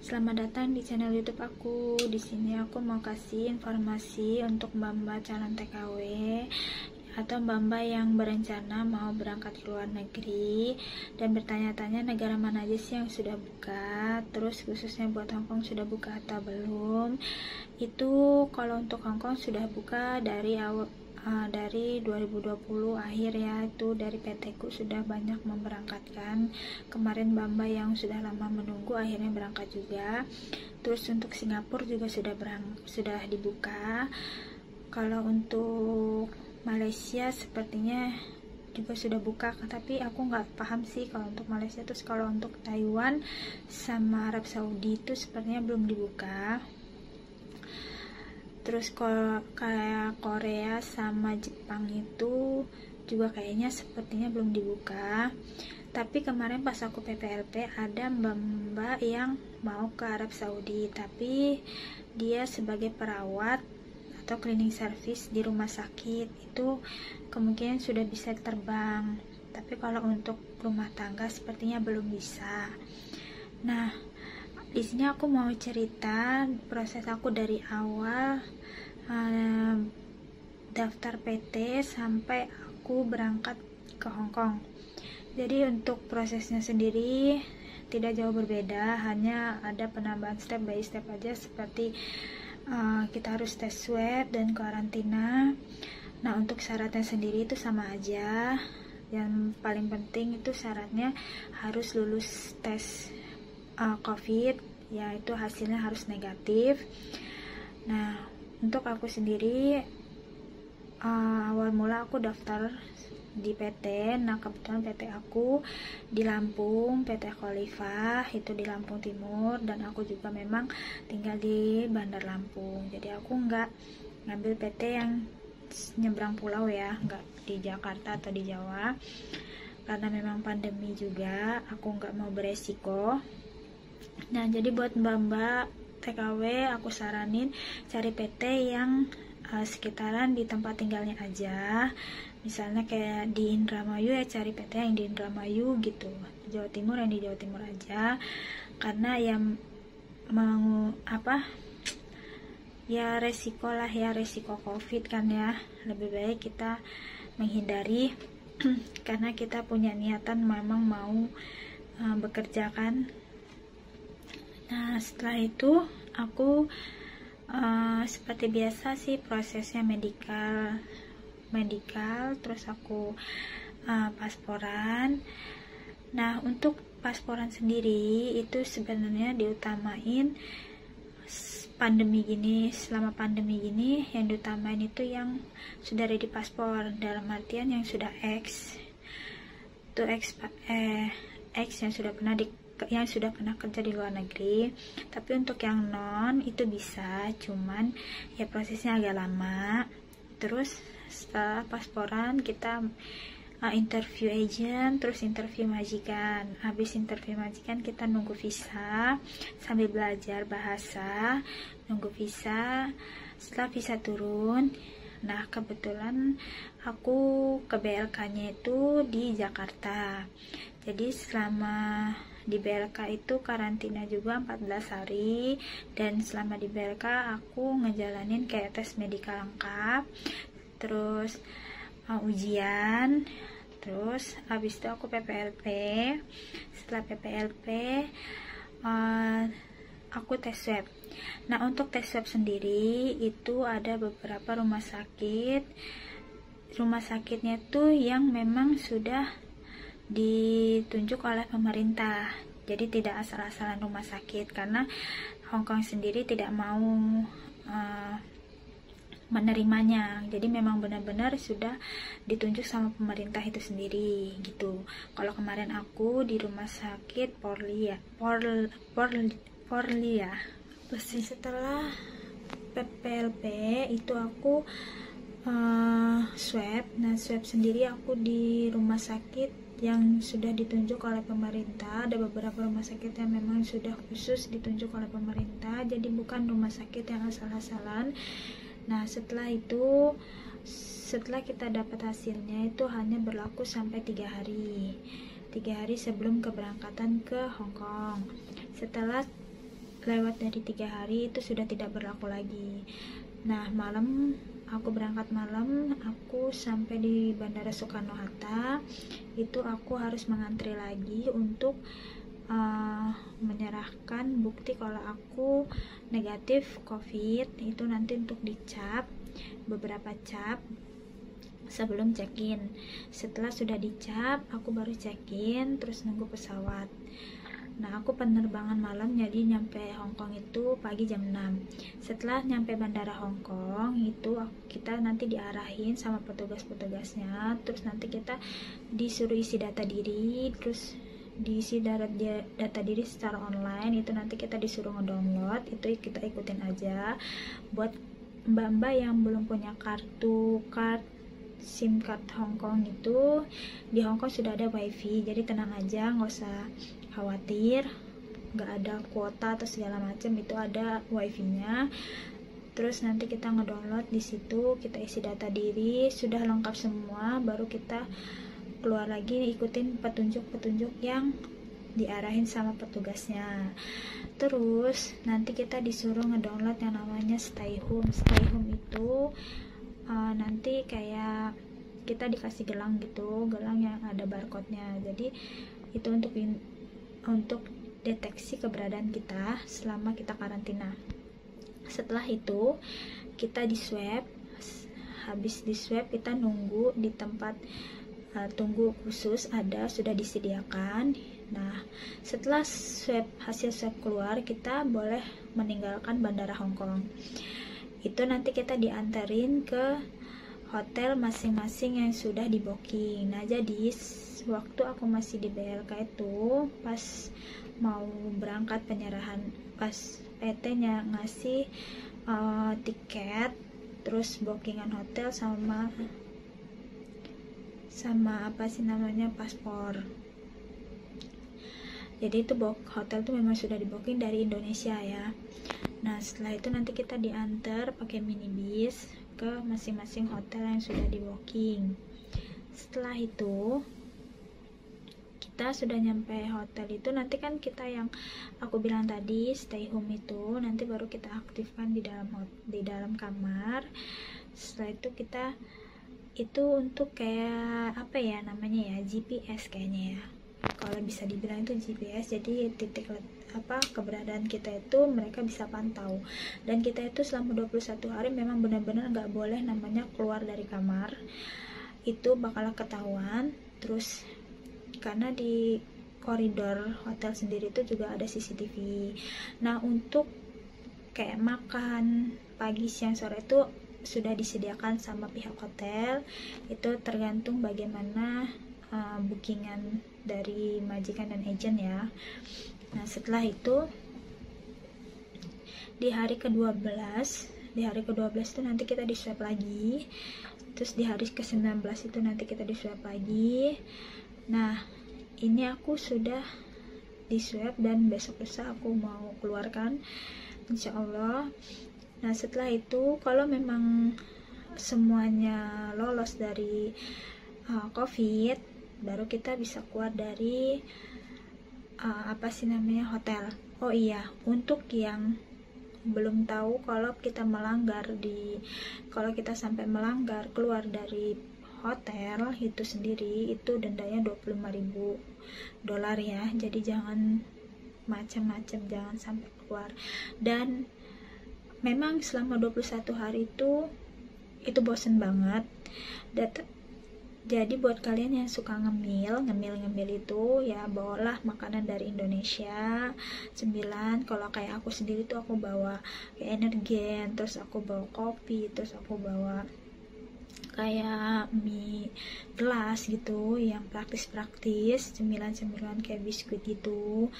Selamat datang di channel YouTube aku. Di sini aku mau kasih informasi untuk mbak-mbak calon TKW atau mbak-mbak yang berencana mau berangkat ke luar negeri dan bertanya-tanya negara mana aja sih yang sudah buka, terus khususnya buat Hongkong sudah buka atau belum. Itu kalau untuk Hongkong sudah buka dari awal dari 2020 akhir ya, itu dari PT ku sudah banyak memberangkatkan. Kemarin mbak-mbak yang sudah lama menunggu akhirnya berangkat juga. Terus untuk Singapura juga sudah dibuka. Kalau untuk Malaysia sepertinya juga sudah buka, tapi aku nggak paham sih kalau untuk Malaysia. Terus kalau untuk Taiwan sama Arab Saudi itu sepertinya belum dibuka. Terus kalau kayak Korea sama Jepang itu juga kayaknya sepertinya belum dibuka. Tapi kemarin pas aku PPLP ada mbak-mbak yang mau ke Arab Saudi, tapi dia sebagai perawat atau cleaning service di rumah sakit, itu kemungkinan sudah bisa terbang. Tapi kalau untuk rumah tangga sepertinya belum bisa. Nah, di sini aku mau cerita proses aku dari awal daftar PT sampai aku berangkat ke Hongkong. Jadi untuk prosesnya sendiri tidak jauh berbeda, hanya ada penambahan step by step aja, seperti kita harus tes swab dan karantina. Nah, untuk syaratnya sendiri itu sama aja. Yang paling penting itu syaratnya harus lulus tes COVID, yaitu hasilnya harus negatif. Nah, untuk aku sendiri awal mula aku daftar di PT. Nah, kebetulan PT aku di Lampung, PT Khalifah itu di Lampung Timur, dan aku juga memang tinggal di Bandar Lampung. Jadi aku nggak ngambil PT yang nyebrang pulau ya, nggak di Jakarta atau di Jawa, karena memang pandemi juga, aku nggak mau beresiko. Nah, jadi buat mbak-mbak TKW aku saranin cari PT yang sekitaran di tempat tinggalnya aja. Misalnya kayak di Indramayu ya, cari PT yang di Indramayu gitu. Jawa Timur yang di Jawa Timur aja. Karena yang mau ya resiko lah ya, resiko COVID kan ya. Lebih baik kita menghindari karena kita punya niatan memang mau bekerja kan. Nah, setelah itu aku seperti biasa sih prosesnya medikal, terus aku pasporan. Nah, untuk pasporan sendiri itu sebenarnya diutamain selama pandemi gini yang diutamain itu yang sudah ada di paspor, dalam artian yang sudah X yang sudah pernah kerja di luar negeri. Tapi untuk yang non itu bisa, cuman ya prosesnya agak lama. Terus setelah pasporan kita interview agent, terus interview majikan. Habis interview majikan kita nunggu visa sambil belajar bahasa, nunggu visa. Setelah visa turun, nah kebetulan aku ke BLK-nya itu di Jakarta. Jadi selama di BLK itu karantina juga 14 hari, dan selama di BLK aku ngejalanin kayak tes medikal lengkap, terus ujian, terus habis itu aku PPLP. Setelah PPLP aku tes swab. Nah, untuk tes swab sendiri itu ada beberapa rumah sakit. Rumah sakitnya tuh yang memang sudah ditunjuk oleh pemerintah, jadi tidak asal-asalan rumah sakit, karena Hongkong sendiri tidak mau menerimanya. Jadi memang benar-benar sudah ditunjuk sama pemerintah itu sendiri gitu. Kalau kemarin aku di rumah sakit Porlia. Setelah PPLP itu aku swab. Nah, swab sendiri aku di rumah sakit yang sudah ditunjuk oleh pemerintah. Ada beberapa rumah sakit yang memang sudah khusus ditunjuk oleh pemerintah, jadi bukan rumah sakit yang asal-asalan. Nah, setelah kita dapat hasilnya itu hanya berlaku sampai 3 hari sebelum keberangkatan ke Hongkong. Setelah lewat dari 3 hari itu sudah tidak berlaku lagi. Nah, malam aku berangkat malam, aku sampai di Bandara Soekarno-Hatta, itu aku harus mengantri lagi untuk menyerahkan bukti kalau aku negatif COVID. Itu nanti untuk dicap, beberapa cap sebelum check-in. Setelah sudah dicap, aku baru check-in, terus nunggu pesawat. Nah, aku penerbangan malam, jadi nyampe Hongkong itu pagi jam 6. Setelah nyampe bandara Hongkong itu kita nanti diarahin sama petugas-petugasnya, terus nanti kita disuruh isi data diri, terus diisi data diri secara online. Itu nanti kita disuruh ngedownload, itu kita ikutin aja. Buat mbak-mbak yang belum punya SIM card Hongkong, itu di Hongkong sudah ada wifi, jadi tenang aja, nggak usah khawatir, nggak ada kuota atau segala macam, itu ada wifi-nya. Terus nanti kita ngedownload di situ, kita isi data diri, sudah lengkap semua, baru kita keluar lagi ikutin petunjuk-petunjuk yang diarahin sama petugasnya. Terus nanti kita disuruh ngedownload yang namanya Stay Home. Stay Home itu nanti kayak kita dikasih gelang gitu, gelang yang ada barcode-nya. Jadi itu untuk deteksi keberadaan kita selama kita karantina. Setelah itu kita di swab, habis di swab kita nunggu di tempat tunggu khusus, sudah disediakan. Nah, setelah hasil swab keluar, kita boleh meninggalkan bandara Hongkong. Itu nanti kita diantarin ke hotel masing-masing yang sudah di booking. Nah, jadi waktu aku masih di BLK itu, pas mau berangkat penyerahan, pas PT-nya ngasih tiket, terus bookingan hotel sama paspor. Jadi itu hotel tuh memang sudah di booking dari Indonesia ya. Nah, setelah itu nanti kita diantar pakai minibus ke masing-masing hotel yang sudah di booking. Setelah itu kita sudah nyampe hotel itu, nanti kan kita yang aku bilang tadi Stay Home itu nanti baru kita aktifkan di dalam kamar. Setelah itu kita itu untuk kayak apa ya namanya ya, GPS kayaknya ya, kalau bisa dibilang itu GPS. Jadi titik keberadaan kita itu mereka bisa pantau, dan kita itu selama 21 hari memang benar-benar nggak boleh namanya keluar dari kamar, itu bakal ketahuan. Terus karena di koridor hotel sendiri itu juga ada CCTV. Nah, untuk kayak makan pagi, siang, sore itu sudah disediakan sama pihak hotel. Itu tergantung bagaimana bookingan dari majikan dan agent ya. Nah, setelah itu di hari ke-12 itu nanti kita di swab lagi. Terus di hari ke-19 itu nanti kita di swab lagi. Nah, ini aku sudah di swab dan besok lusa aku mau keluarkan, insya Allah. Nah, setelah itu kalau memang semuanya lolos dari COVID, baru kita bisa keluar dari hotel. Oh iya, untuk yang belum tahu, kalau kita sampai melanggar keluar dari hotel itu sendiri, itu dendanya $25.000 ya. Jadi jangan macam-macam, jangan sampai keluar. Dan memang selama 21 hari itu bosen banget. Jadi buat kalian yang suka ngemil itu ya, bawalah makanan dari Indonesia. 9, kalau kayak aku sendiri tuh aku bawa kayak Energen, terus aku bawa kopi, terus aku bawa kayak mie gelas gitu yang praktis-praktis, cemilan-cemilan kayak biskuit gitu.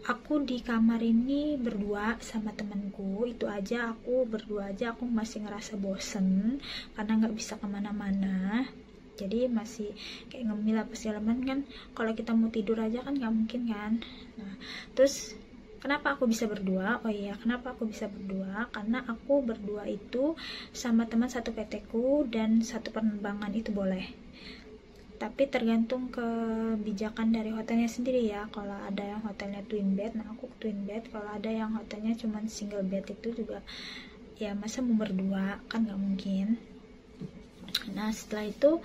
Aku di kamar ini berdua sama temanku, itu aja aku berdua aja aku masih ngerasa bosen karena nggak bisa kemana-mana. Jadi masih kayak ngemil apa segala macam kan, kalau kita mau tidur aja kan nggak mungkin kan. Nah, terus kenapa aku bisa berdua? Oh iya, kenapa aku bisa berdua? Karena aku berdua itu sama teman satu PT ku, dan satu penerbangan itu boleh. tapi tergantung kebijakan dari hotelnya sendiri ya. Kalau ada yang hotelnya twin bed, nah aku twin bed. Kalau ada yang hotelnya cuma single bed, itu juga ya masa mau berdua, kan nggak mungkin. Nah setelah itu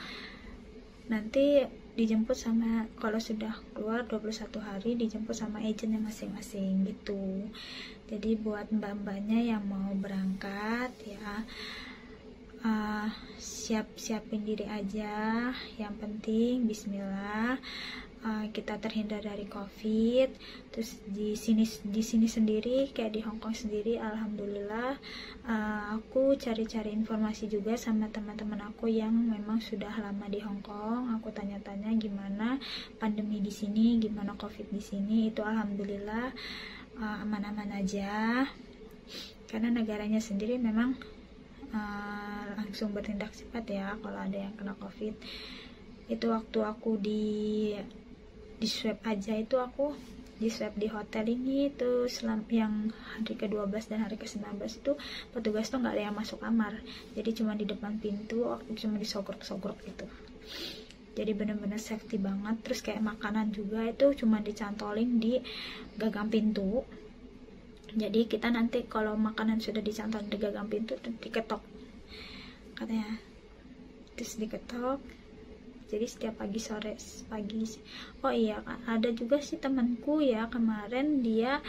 nanti dijemput sama, kalau sudah keluar 21 hari dijemput sama agentnya masing-masing gitu. Jadi buat mbak-mbaknya yang mau berangkat ya, siap-siapin diri aja, yang penting bismillah. Kita terhindar dari COVID. Terus di sini sendiri kayak di Hong Kong sendiri, alhamdulillah aku cari-cari informasi juga sama teman-teman aku yang memang sudah lama di Hong Kong. Aku tanya-tanya gimana pandemi di sini, gimana COVID di sini. Itu alhamdulillah aman-aman aja, karena negaranya sendiri memang langsung bertindak cepat ya kalau ada yang kena COVID. Itu waktu aku di swab aja, itu aku di swab di hotel ini tuh yang hari ke-12 dan hari ke-19 itu petugas tuh nggak ada yang masuk kamar, jadi cuma di depan pintu, aku cuma disogrok-sogrok gitu. Jadi bener-bener safety banget. Terus kayak makanan juga itu cuma dicantolin di gagang pintu. Jadi kita nanti kalau makanan sudah dicantolin di gagang pintu tuh diketok katanya, terus diketok. Jadi setiap pagi sore pagi. Oh iya, ada juga sih temanku ya, kemarin dia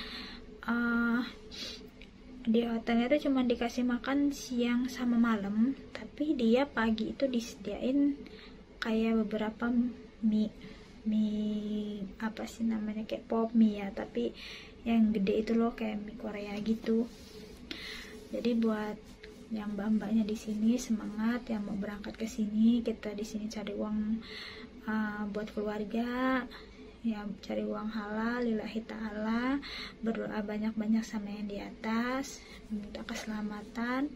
di hotelnya itu cuma dikasih makan siang sama malam, tapi dia pagi itu disediain kayak beberapa mie apa sih namanya, kayak pop mie ya, tapi yang gede itu loh, kayak mie Korea gitu. Jadi buat yang mbak-mbaknya di sini semangat, yang mau berangkat ke sini, kita di sini cari uang buat keluarga ya, cari uang halal lillahi ta'ala, berdoa banyak-banyak sama yang di atas, minta keselamatan.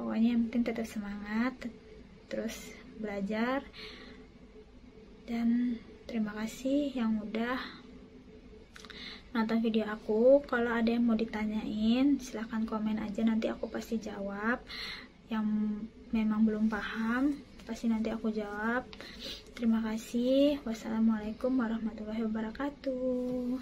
Pokoknya yang penting tetap semangat, terus belajar. Dan terima kasih yang udah nonton video aku. Kalau ada yang mau ditanyain silahkan komen aja, nanti aku pasti jawab. Yang memang belum paham pasti nanti aku jawab. Terima kasih. Wassalamualaikum warahmatullahi wabarakatuh.